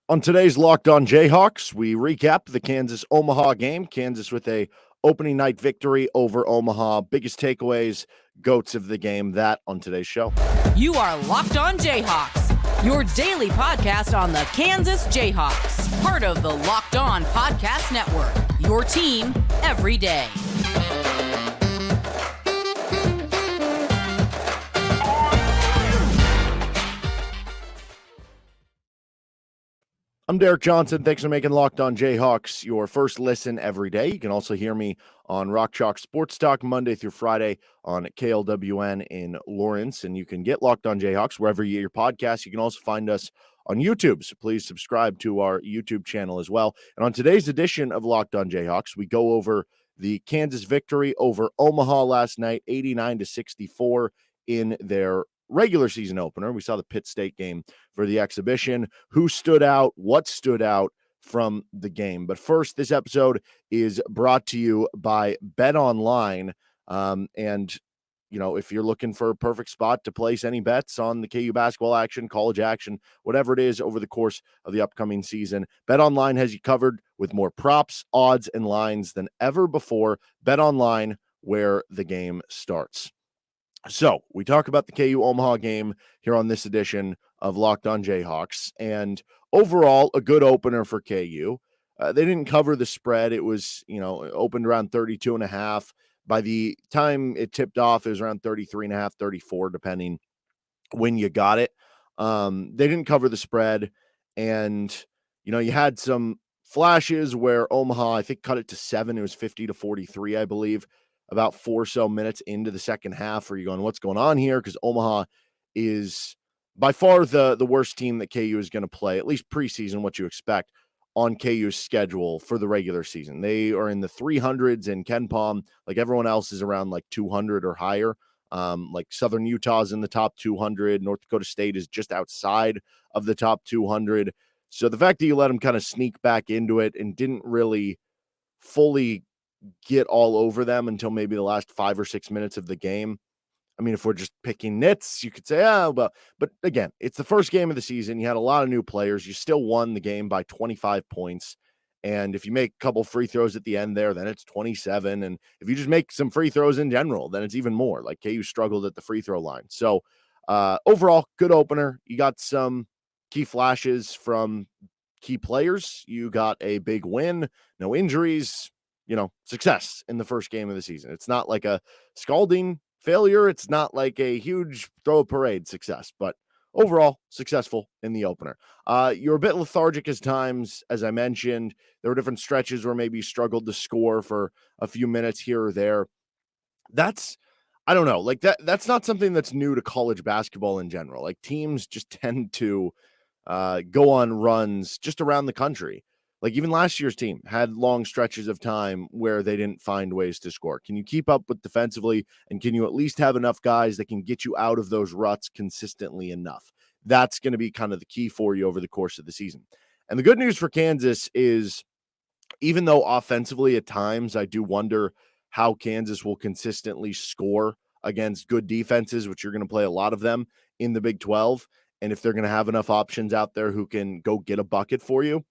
On today's Locked On Jayhawks, we recap the Kansas-Omaha game. Kansas with a opening night victory over Omaha. Biggest takeaways, GOATs of the game, that on today's show. You are Locked On Jayhawks, your daily podcast on the Kansas Jayhawks. Part of the Locked On Podcast Network, your team every day. I'm Derek Johnson. Thanks for making Locked On Jayhawks your first listen every day. You can also hear me on Rock Chalk Sports Talk Monday through Friday on KLWN in Lawrence. And you can get Locked On Jayhawks wherever you get your podcasts. You can also find us on YouTube, so please subscribe to our YouTube channel as well. And on today's edition of Locked On Jayhawks, we go over the Kansas victory over Omaha last night, 89-64 in their regular season opener. We saw the Pitt State game for the exhibition. Who stood out? What stood out from the game? But first, this episode is brought to you by BetOnline. And, you know, if you're looking for a perfect spot to place any bets on the KU basketball action, college action, whatever it is over the course of the upcoming season, BetOnline has you covered with more props, odds, and lines than ever before. BetOnline, where the game starts. So we talk about the KU Omaha game here on this edition of Locked On Jayhawks, and overall a good opener for KU. They didn't cover the spread. It was, opened around 32.5. By the time it tipped off, it was around 33.5, 34, depending when you got it. They didn't cover the spread, and, you had some flashes where Omaha, I think, cut it to 7. It was 50-43, I believe. About 4 or so minutes into the second half, where you're going, what's going on here? Because Omaha is by far the worst team that KU is going to play, at least preseason, what you expect on KU's schedule for the regular season. They are in the 300s in KenPom. Like everyone else is around like 200 or higher. Like Southern Utah's in the top 200. North Dakota State is just outside of the top 200. So the fact that you let them kind of sneak back into it and didn't really fully get all over them until maybe the last 5 or 6 minutes of the game. I mean, if we're just picking nits, you could say, but again, it's the first game of the season. You had a lot of new players. You still won the game by 25 points. And if you make a couple free throws at the end there, then it's 27. And if you just make some free throws in general, then it's even more. Like KU struggled at the free throw line. So overall, good opener. You got some key flashes from key players. You got a big win, no injuries. Success in the first game of the season. It's not like a scalding failure. It's not like a huge throw a parade success, but overall successful in the opener. You're a bit lethargic as times, as I mentioned. There were different stretches where maybe you struggled to score for a few minutes here or there. I don't know, like that's not something that's new to college basketball in general. Like teams just tend to go on runs just around the country. Like even last year's team had long stretches of time where they didn't find ways to score. Can you keep up with defensively, and can you at least have enough guys that can get you out of those ruts consistently enough? That's going to be kind of the key for you over the course of the season. And the good news for Kansas is, even though offensively at times I do wonder how Kansas will consistently score against good defenses, which you're going to play a lot of them in the Big 12, and if they're going to have enough options out there who can go get a bucket for you.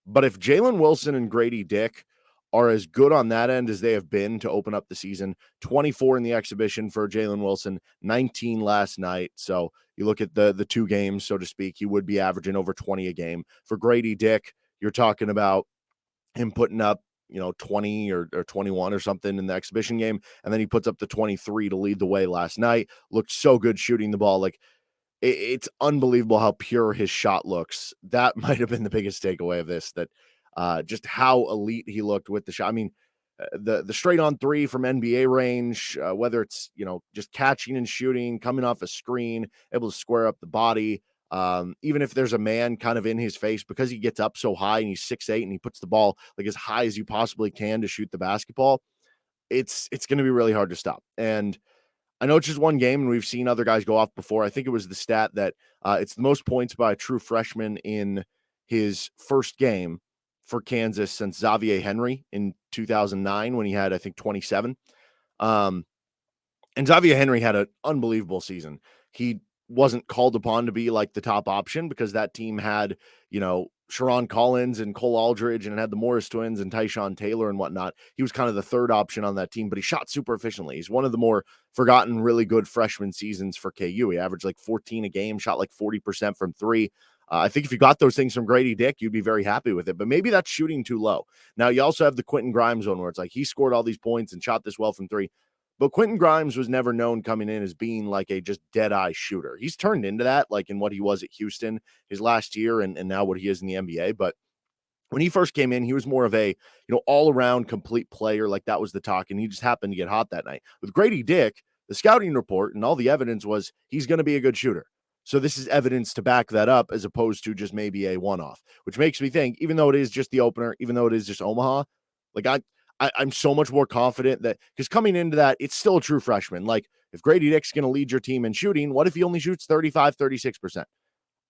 But if Jalen Wilson and Gradey Dick are as good on that end as they have been to open up the season, 24 in the exhibition for Jalen Wilson, 19 last night. So you look at the 2 games, so to speak, he would be averaging over 20 a game. For Gradey Dick, you're talking about him putting up, 20 or 21 or something in the exhibition game. And then he puts up the 23 to lead the way last night. Looked so good shooting the ball. Like, it's unbelievable how pure his shot looks. That might have been the biggest takeaway of this, that just how elite he looked with the shot. I mean, the straight on 3 from NBA range, whether it's, just catching and shooting, coming off a screen, able to square up the body. Even if there's a man kind of in his face, because he gets up so high and he's 6'8" and he puts the ball like as high as you possibly can to shoot the basketball, it's going to be really hard to stop. And I know it's just one game, and we've seen other guys go off before. I think it was the stat that it's the most points by a true freshman in his first game for Kansas since Xavier Henry in 2009, when he had, I think, 27. And Xavier Henry had an unbelievable season. He wasn't called upon to be like the top option because that team had, Sharon Collins and Cole Aldridge and had the Morris twins and Tyshawn Taylor and whatnot. He was kind of the third option on that team, but he shot super efficiently. He's one of the more forgotten, really good freshman seasons for KU. He averaged like 14 a game, shot like 40% from three. I think if you got those things from Gradey Dick, you'd be very happy with it, but maybe that's shooting too low. Now, you also have the Quentin Grimes one where it's like he scored all these points and shot this well from three, but Quentin Grimes was never known coming in as being like a just dead-eye shooter. He's turned into that, like in what he was at Houston his last year and now what he is in the NBA, but when he first came in, he was more of a, all-around complete player. Like that was the talk, and he just happened to get hot that night. With Gradey Dick, the scouting report and all the evidence was he's going to be a good shooter. So this is evidence to back that up as opposed to just maybe a one-off, which makes me think, even though it is just the opener, even though it is just Omaha, like I'm so much more confident that because coming into that, it's still a true freshman. Like if Gradey Dick's going to lead your team in shooting, what if he only shoots 35, 36%?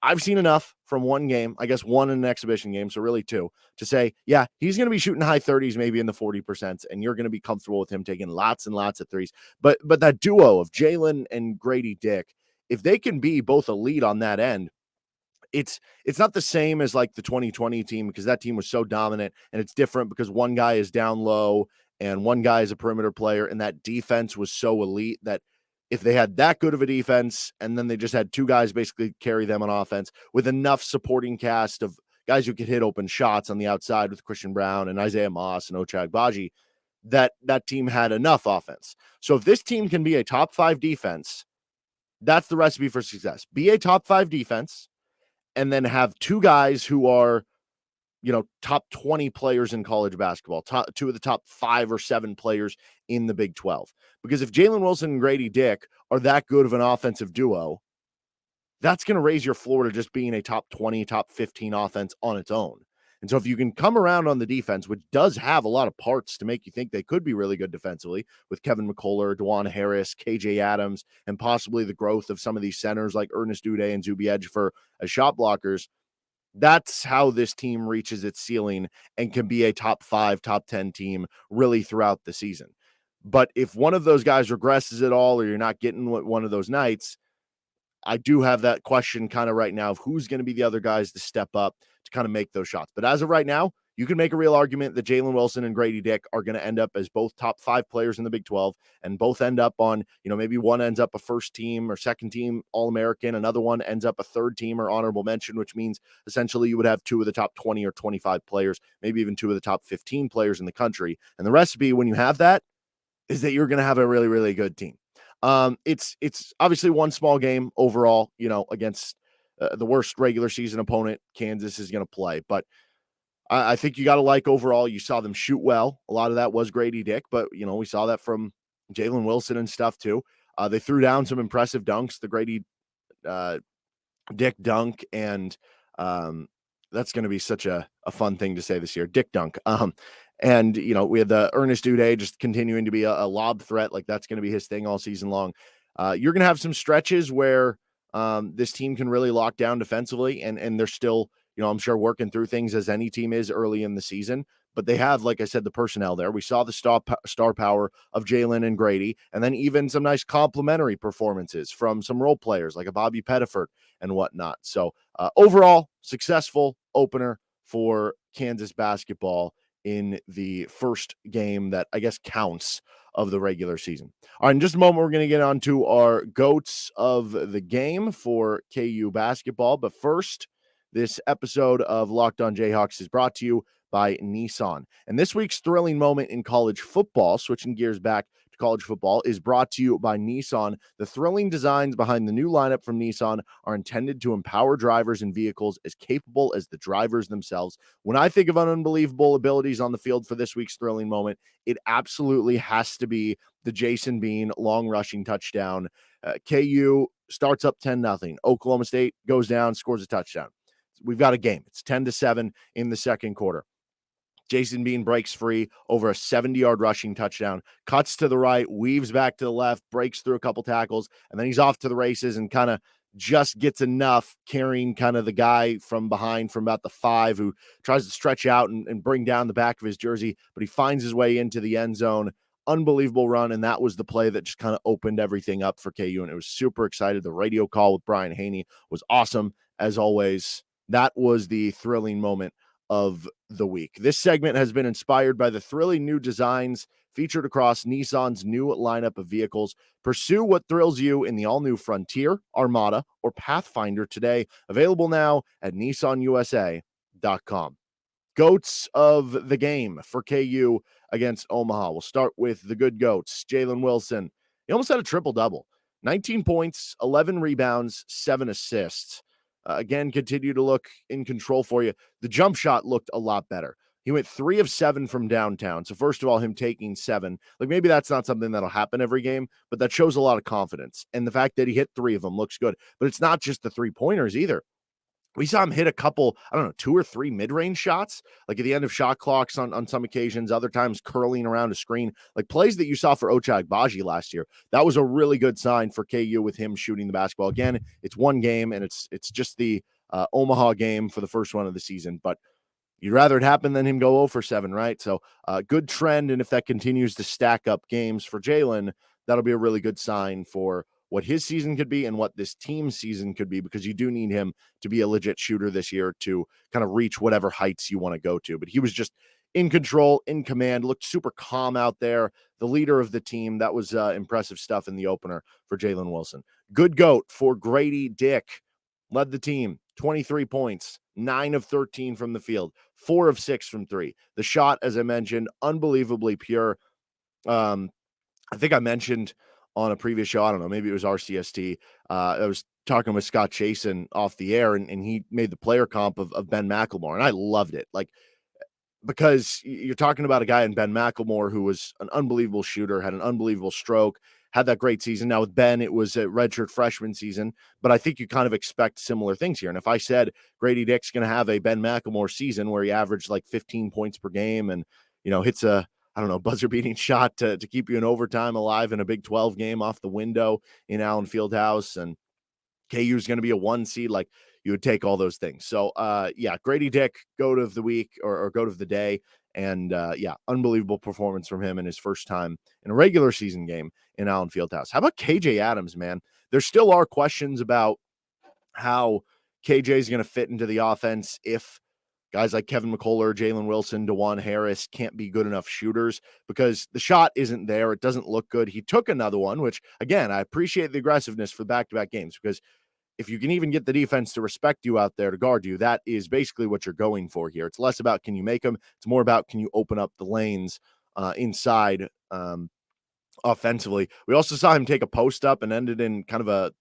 I've seen enough from one game, I guess one in an exhibition game, so really two, to say, yeah, he's going to be shooting high 30s, maybe in the 40%, and you're going to be comfortable with him taking lots and lots of threes. But that duo of Jalen and Gradey Dick, if they can be both elite on that end, it's not the same as like the 2020 team because that team was so dominant, and it's different because one guy is down low and one guy is a perimeter player, and that defense was so elite that if they had that good of a defense and then they just had two guys basically carry them on offense with enough supporting cast of guys who could hit open shots on the outside with Christian Brown and Isaiah Moss and Ochai Agbaji, that team had enough offense. So if this team can be a top 5 defense, that's the recipe for success. Be a top 5 defense and then have two guys who are, top 20 players in college basketball, two of the top 5 or 7 players in the Big 12. Because if Jalen Wilson and Gradey Dick are that good of an offensive duo, that's going to raise your floor to just being a top 20, top 15 offense on its own. And so if you can come around on the defense, which does have a lot of parts to make you think they could be really good defensively with Kevin McCullough, DeJuan Harris, KJ Adams, and possibly the growth of some of these centers like Ernest Udeh and Zuby Ejiofor as shot blockers, that's how this team reaches its ceiling and can be a top 5, top 10 team really throughout the season. But if one of those guys regresses at all, or you're not getting one of those nights, I do have that question kind of right now of who's going to be the other guys to step up to kind of make those shots. But as of right now, you can make a real argument that Jalen Wilson and Gradey Dick are going to end up as both top 5 players in the Big 12 and both end up on, maybe one ends up a first team or second team All-American. Another one ends up a third team or honorable mention, which means essentially you would have 2 of the top 20 or 25 players, maybe even 2 of the top 15 players in the country. And the recipe, when you have that, is that you're going to have a really, really good team. It's obviously one small game overall, against the worst regular season opponent Kansas is going to play, but I think you got to like overall. You saw them shoot well. A lot of that was Gradey Dick, but we saw that from Jalen Wilson and stuff too. They threw down some impressive dunks, the Gradey Dick dunk, and that's going to be such a fun thing to say this year, Dick dunk. And we had the Ernest Udeh just continuing to be a lob threat, like that's going to be his thing all season long. You're going to have some stretches where this team can really lock down defensively, and they're still, I'm sure working through things as any team is early in the season, but they have, like I said, the personnel there. We saw the star power of Jalen and Gradey, and then even some nice complimentary performances from some role players like a Bobby Pettiford and whatnot. So overall, successful opener for Kansas basketball in the first game that I guess counts of the regular season. All right, in just a moment, we're going to get on to our GOATs of the game for KU basketball. But first, this episode of Locked On Jayhawks is brought to you by Nissan. And this week's thrilling moment in college football, switching gears back to college football, is brought to you by Nissan. The thrilling designs behind the new lineup from Nissan are intended to empower drivers and vehicles as capable as the drivers themselves. When I think of unbelievable abilities on the field for this week's thrilling moment, it absolutely has to be the Jason Bean long rushing touchdown. KU starts up 10-0. Oklahoma State goes down, scores a touchdown. We've got a game. It's 10-7 in the second quarter. Jason Bean breaks free over a 70-yard rushing touchdown, cuts to the right, weaves back to the left, breaks through a couple tackles, and then he's off to the races and kind of just gets enough carrying kind of the guy from behind from about the 5 who tries to stretch out and bring down the back of his jersey, but he finds his way into the end zone. Unbelievable run, and that was the play that just kind of opened everything up for KU, and it was super excited. The radio call with Brian Haney was awesome, as always. That was the thrilling moment of the week. This segment has been inspired by the thrilling new designs featured across Nissan's new lineup of vehicles. Pursue what thrills you in the all-new Frontier, Armada, or Pathfinder today. Available now at nissanusa.com. Goats of the game for KU against Omaha. We'll start with the good goats. Jalen Wilson. He almost had a triple-double. 19 points, 11 rebounds, 7 assists. Again, continue to look in control for you. The jump shot looked a lot better. He went 3 of 7 from downtown. So first of all, him taking 7, like maybe that's not something that'll happen every game, but that shows a lot of confidence. And the fact that he hit 3 of them looks good. But it's not just the 3-pointers either. We saw him hit a couple, 2 or 3 mid-range shots, like at the end of shot clocks on some occasions, other times curling around a screen, like plays that you saw for Ochai Agbaji last year. That was a really good sign for KU with him shooting the basketball. Again, it's one game, and it's just the Omaha game for the first one of the season, but you'd rather it happen than him go 0 for 7, right? So good trend, and if that continues to stack up games for Jalen, that'll be a really good sign for what his season could be and what this team's season could be, because you do need him to be a legit shooter this year to kind of reach whatever heights you want to go to. But he was just in control, in command, looked super calm out there, the leader of the team. That was impressive stuff in the opener for Jalen Wilson. Good goat for Gradey Dick. Led the team, 23 points, 9 of 13 from the field, 4 of 6 from 3. The shot, as I mentioned, unbelievably pure. I think I mentioned on a previous show, I don't know, maybe it was RCST. I was talking with Scott Chasen off the air, and he made the player comp of Ben McLemore, and I loved it. Like, because you're talking about a guy in Ben McLemore who was an unbelievable shooter, had an unbelievable stroke, had that great season. Now with Ben, it was a redshirt freshman season, but I think you kind of expect similar things here. And if I said Gradey Dick's going to have a Ben McLemore season where he averaged like 15 points per game and, hits a, buzzer-beating shot to keep you in overtime alive in a Big 12 game off the window in Allen Fieldhouse, and KU is going to be a 1 seed, like, you would take all those things. So, Gradey Dick, goat of the week or goat of the day. And, unbelievable performance from him in his first time in a regular season game in Allen Fieldhouse. How about KJ Adams, man? There still are questions about how KJ is going to fit into the offense if guys like Kevin McCullough, Jalen Wilson, DeJuan Harris can't be good enough shooters, because the shot isn't there. It doesn't look good. He took another one, which, again, I appreciate the aggressiveness for back-to-back games, because if you can even get the defense to respect you out there to guard you, that is basically what you're going for here. It's less about can you make them. It's more about can you open up the lanes inside offensively. We also saw him take a post up and ended in kind of a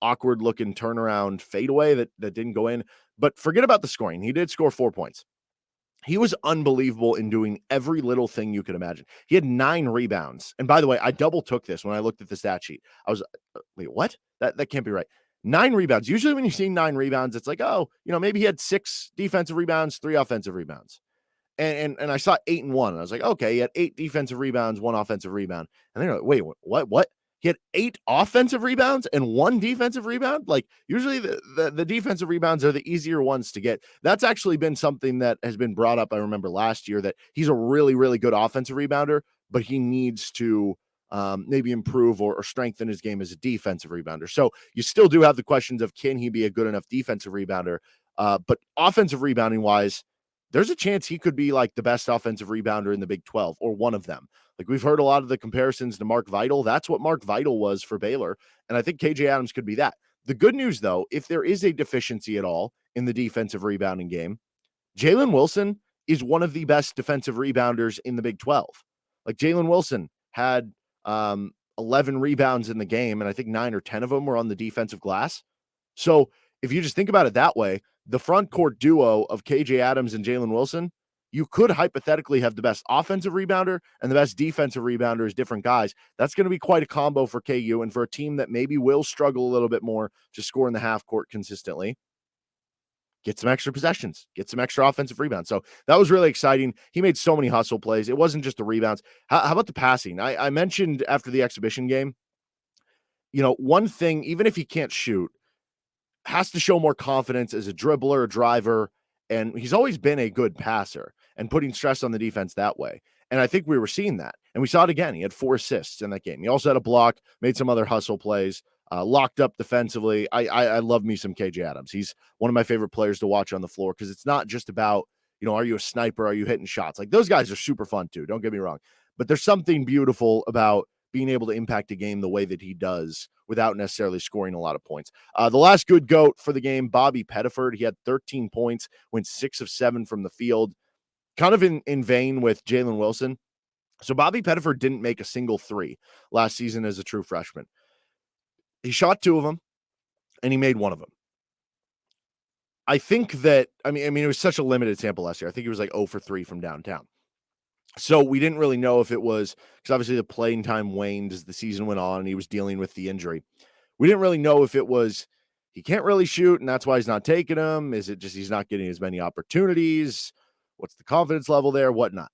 awkward looking turnaround fadeaway that didn't go in. But forget about the scoring. He did score 4 points. He was unbelievable in doing every little thing you could imagine. He had 9 rebounds. And by the way, I double took this when I looked at the stat sheet. I was, wait, what? That can't be right. 9 rebounds. Usually when you see 9 rebounds, it's like, maybe he had 6 defensive rebounds, 3 offensive rebounds. And I saw 8 and 1. And I was like, okay, he had 8 defensive rebounds, 1 offensive rebound. And they're like, wait, what? He had 8 offensive rebounds and 1 defensive rebound? Like, usually the defensive rebounds are the easier ones to get. That's actually been something that has been brought up, I remember last year, that he's a really, really good offensive rebounder, but he needs to maybe improve or strengthen his game as a defensive rebounder. So you still do have the questions of, can he be a good enough defensive rebounder? But offensive rebounding wise, there's a chance he could be like the best offensive rebounder in the Big 12 or one of them. Like, we've heard a lot of the comparisons to Mark Vital. That's what Mark Vital was for Baylor. And I think KJ Adams could be that. The good news, though, if there is a deficiency at all in the defensive rebounding game, Jalen Wilson is one of the best defensive rebounders in the Big 12. Like, Jalen Wilson had 11 rebounds in the game, and I think 9 or 10 of them were on the defensive glass. So if you just think about it that way, the front court duo of KJ Adams and Jalen Wilson, you could hypothetically have the best offensive rebounder and the best defensive rebounder as different guys. That's going to be quite a combo for KU, and for a team that maybe will struggle a little bit more to score in the half court consistently. Get some extra possessions, get some extra offensive rebounds. So that was really exciting. He made so many hustle plays. It wasn't just the rebounds. How about the passing? I mentioned after the exhibition game, one thing, even if he can't shoot, has to show more confidence as a dribbler, a driver, and he's always been a good passer and putting stress on the defense that way. And I think we were seeing that. And we saw it again. He had 4 assists in that game. He also had a block, made some other hustle plays. locked up defensively. I love me some KJ Adams. He's one of my favorite players to watch on the floor because it's not just about, are you a sniper? Are you hitting shots? Like those guys are super fun too. Don't get me wrong. But there's something beautiful about being able to impact a game the way that he does without necessarily scoring a lot of points. The last good GOAT for the game, Bobby Pettiford. He had 13 points, went 6 of 7 from the field, kind of in vein with Jalen Wilson. So Bobby Pettiford didn't make a single three last season as a true freshman. He shot 2 of them, and he made 1 of them. I think that, I mean, it was such a limited sample last year. I think he was like 0 for 3 from downtown. So we didn't really know if it was, because obviously the playing time waned as the season went on and he was dealing with the injury. We didn't really know if it was he can't really shoot and that's why he's not taking them. Is it just he's not getting as many opportunities? What's the confidence level there? Whatnot.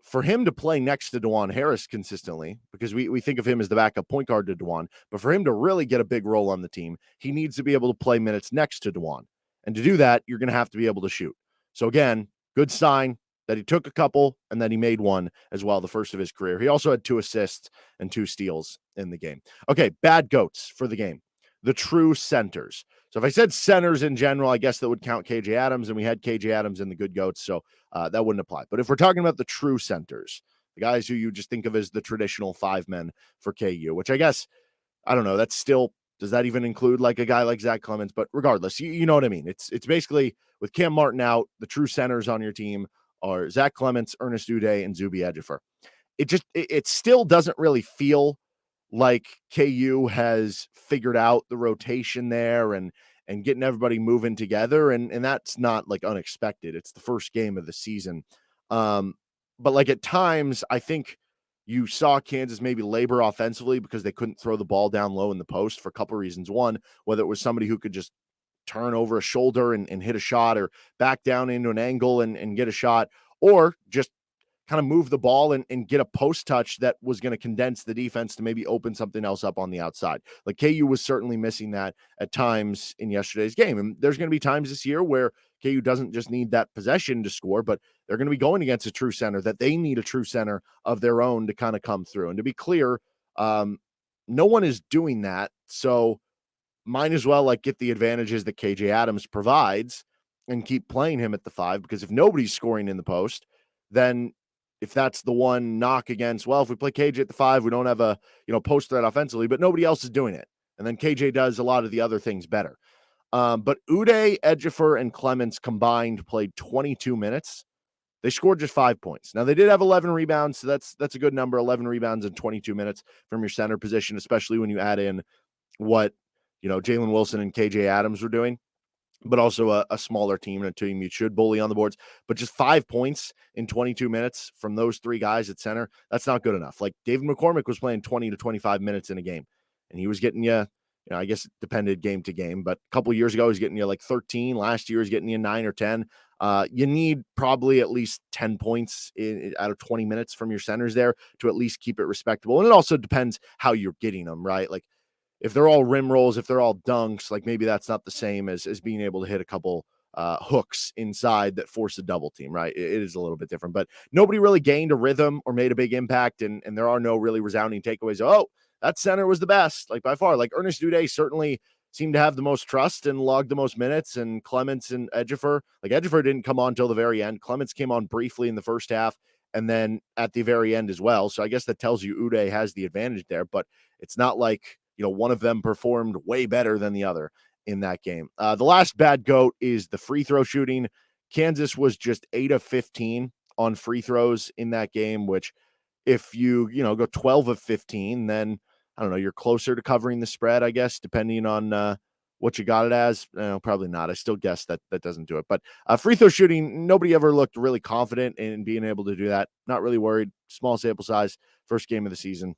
For him to play next to DeJuan Harris consistently, because we think of him as the backup point guard to DeJuan, but for him to really get a big role on the team, he needs to be able to play minutes next to DeJuan. And to do that, you're going to have to be able to shoot. So again, good sign that he took a couple and then he made 1 as well, the first of his career. He also had 2 assists and 2 steals in the game. Okay, bad GOATs for the game. The true centers. So if I said centers in general, I guess that would count KJ Adams, and we had KJ Adams in the good GOATs, so that wouldn't apply. But if we're talking about the true centers, the guys who you just think of as the traditional 5 men for KU, which I guess, I don't know, that's still, does that even include like a guy like Zach Clements? But regardless, you know what I mean. It's basically with Cam Martin out, the true centers on your team are Zach Clements, Ernest Uday, and Zuby Ejiofor. It still doesn't really feel like KU has figured out the rotation there and getting everybody moving together. And that's not like unexpected. It's the first game of the season. But like at times, I think you saw Kansas maybe labor offensively because they couldn't throw the ball down low in the post for a couple of reasons. One, whether it was somebody who could just turn over a shoulder and hit a shot, or back down into an angle and get a shot, or just kind of move the ball and get a post touch that was going to condense the defense to maybe open something else up on the outside. Like KU was certainly missing that at times in yesterday's game. And there's going to be times this year where KU doesn't just need that possession to score, but they're going to be going against a true center that they need a true center of their own to kind of come through. And to be clear, no one is doing that. So might as well like get the advantages that KJ Adams provides and keep playing him at the 5, because if nobody's scoring in the post, then if that's the one knock against, well, if we play KJ at the 5, we don't have a, post threat offensively, but nobody else is doing it. And then KJ does a lot of the other things better. But Uday, Ejiofor, and Clements combined played 22 minutes. They scored just 5 points. Now they did have 11 rebounds, so that's a good number, 11 rebounds in 22 minutes from your center position, especially when you add in what, Jalen Wilson and KJ Adams were doing, but also a smaller team and a team you should bully on the boards. But just 5 points in 22 minutes from those 3 guys at center, that's not good enough. Like David McCormick was playing 20 to 25 minutes in a game, and he was getting you, I guess it depended game to game, but a couple of years ago, he was getting you like 13. Last year, he was getting you 9 or 10. You need probably at least 10 points out of 20 minutes from your centers there to at least keep it respectable. And it also depends how you're getting them, right? Like, if they're all rim rolls, if they're all dunks, like maybe that's not the same as being able to hit a couple hooks inside that force a double team, right? It is a little bit different, but nobody really gained a rhythm or made a big impact. And there are no really resounding takeaways. Oh, that center was the best, like by far. Like Ernest Uday certainly seemed to have the most trust and logged the most minutes, and Clements and Ejiofor. Like Ejiofor didn't come on till the very end. Clements came on briefly in the first half and then at the very end as well. So I guess that tells you Uday has the advantage there, but it's not like, one of them performed way better than the other in that game. The last bad GOAT is the free throw shooting. Kansas was just 8 of 15 on free throws in that game, which if you, go 12 of 15, then I don't know, you're closer to covering the spread, I guess, depending on what you got it as. Probably not. I still guess that doesn't do it. But free throw shooting, nobody ever looked really confident in being able to do that. Not really worried. Small sample size. First game of the season.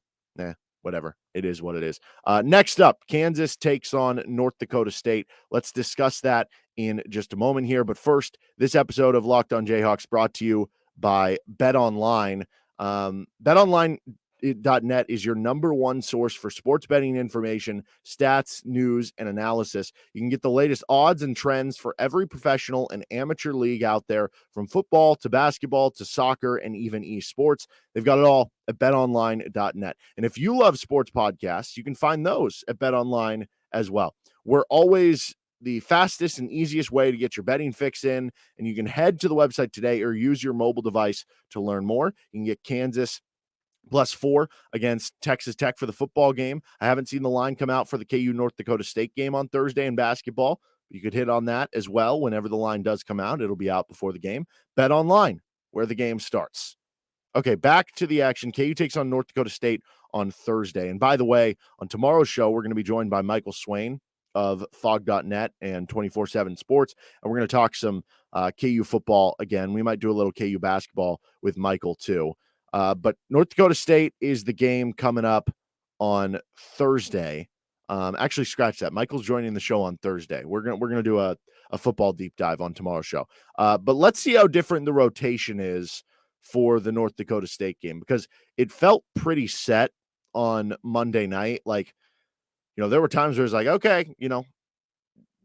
Whatever. It is what it is. Next up, Kansas takes on North Dakota State. Let's discuss that in just a moment here. But first, this episode of Locked On Jayhawks brought to you by BetOnline. BetOnline BetOnline.net is your number one source for sports betting information, stats, news, and analysis. You can get the latest odds and trends for every professional and amateur league out there, from football to basketball to soccer and even esports. They've got it all at BetOnline.net. And if you love sports podcasts, you can find those at BetOnline as well. We're always the fastest and easiest way to get your betting fix in, and you can head to the website today or use your mobile device to learn more. You can get Kansas +4 against Texas Tech for the football game. I haven't seen the line come out for the KU North Dakota State game on Thursday in basketball. You could hit on that as well. Whenever the line does come out, it'll be out before the game. Bet online, where the game starts. Okay, back to the action. KU takes on North Dakota State on Thursday. And by the way, on tomorrow's show, we're going to be joined by Michael Swain of Fog.net and 24/7 Sports. And we're going to talk some KU football again. We might do a little KU basketball with Michael too. But North Dakota State is the game coming up on Thursday. Actually, scratch that. Michael's joining the show on Thursday. We're gonna do a football deep dive on tomorrow's show. But let's see how different the rotation is for the North Dakota State game, because it felt pretty set on Monday night. Like, there were times where it's like, okay,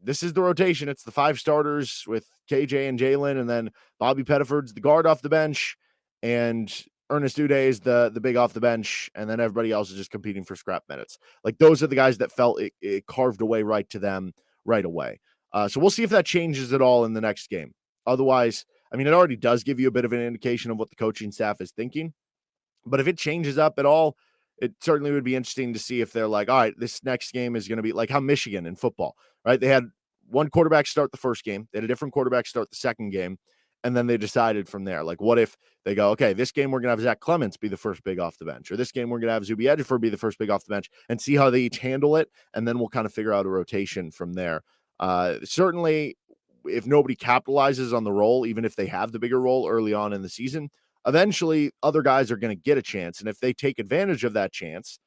this is the rotation. It's the 5 starters with KJ and Jalen, and then Bobby Pettiford's the guard off the bench, and Ernest Uday is the big off the bench, and then everybody else is just competing for scrap minutes. Like, those are the guys that felt it carved away right to them right away. So we'll see if that changes at all in the next game. Otherwise, it already does give you a bit of an indication of what the coaching staff is thinking. But if it changes up at all, it certainly would be interesting to see if they're like, all right, this next game is going to be like how Michigan in football, right? They had one quarterback start the first game. They had a different quarterback start the second game. And then they decided from there, like, what if they go, okay, this game we're going to have Zach Clements be the first big off the bench, or this game we're going to have Zuby Ejiofor be the first big off the bench, and see how they each handle it. And then we'll kind of figure out a rotation from there. Certainly, if nobody capitalizes on the role, even if they have the bigger role early on in the season, eventually other guys are going to get a chance. And if they take advantage of that chance,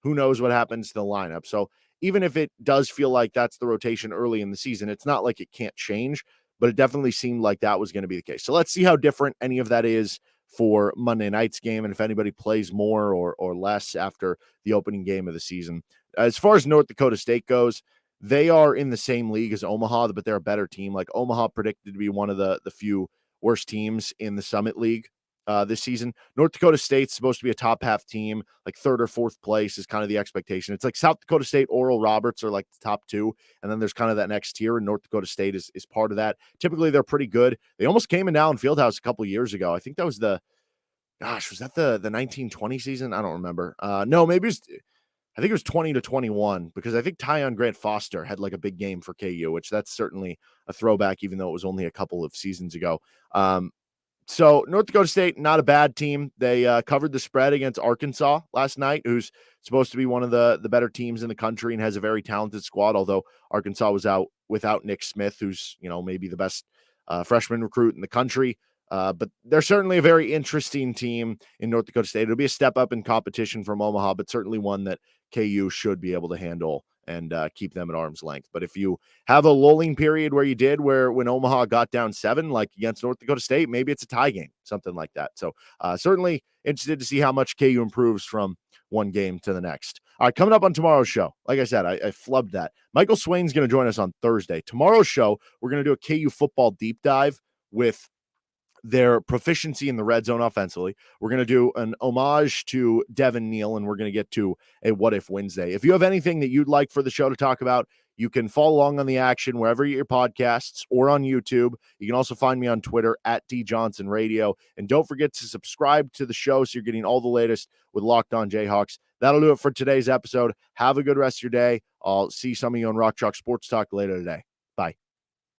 who knows what happens to the lineup. So even if it does feel like that's the rotation early in the season, it's not like it can't change, but it definitely seemed like that was going to be the case. So let's see how different any of that is for Monday night's game, and if anybody plays more or less after the opening game of the season. As far as North Dakota State goes, they are in the same league as Omaha, but they're a better team. Like, Omaha predicted to be one of the few worst teams in the Summit League this season. North Dakota State's supposed to be a top half team, like 3rd or 4th place is kind of the expectation. It's like South Dakota State, Oral Roberts are like the top 2, and then there's kind of that next tier, and North Dakota State is part of that. Typically, they're pretty good. They almost came in Allen Fieldhouse a couple years ago. I think that was was that the 1920 season? I don't remember. No, maybe I think it was 20-21, because I think Tyon Grant Foster had like a big game for KU, which that's certainly a throwback, even though it was only a couple of seasons ago. So North Dakota State, not a bad team. They covered the spread against Arkansas last night, who's supposed to be one of the better teams in the country and has a very talented squad, although Arkansas was out without Nick Smith, who's, maybe the best freshman recruit in the country. But they're certainly a very interesting team in North Dakota State. It'll be a step up in competition from Omaha, but certainly one that KU should be able to handle and keep them at arm's length. But if you have a lulling period when Omaha got down 7, like against North Dakota State, maybe it's a tie game, something like that. So certainly interested to see how much KU improves from one game to the next. All right, coming up on tomorrow's show, like I said, I flubbed that. Michael Swain's going to join us on Thursday. Tomorrow's show, we're going to do a KU football deep dive with their proficiency in the red zone offensively. We're going to do an homage to Devin Neal, and we're going to get to a What If Wednesday. If you have anything that you'd like for the show to talk about, you can follow along on the action wherever you get your podcasts or on YouTube. You can also find me on Twitter at DJohnsonRadio. And don't forget to subscribe to the show so you're getting all the latest with Locked On Jayhawks. That'll do it for today's episode. Have a good rest of your day. I'll see some of you on Rock Chalk Sports Talk later today. Bye.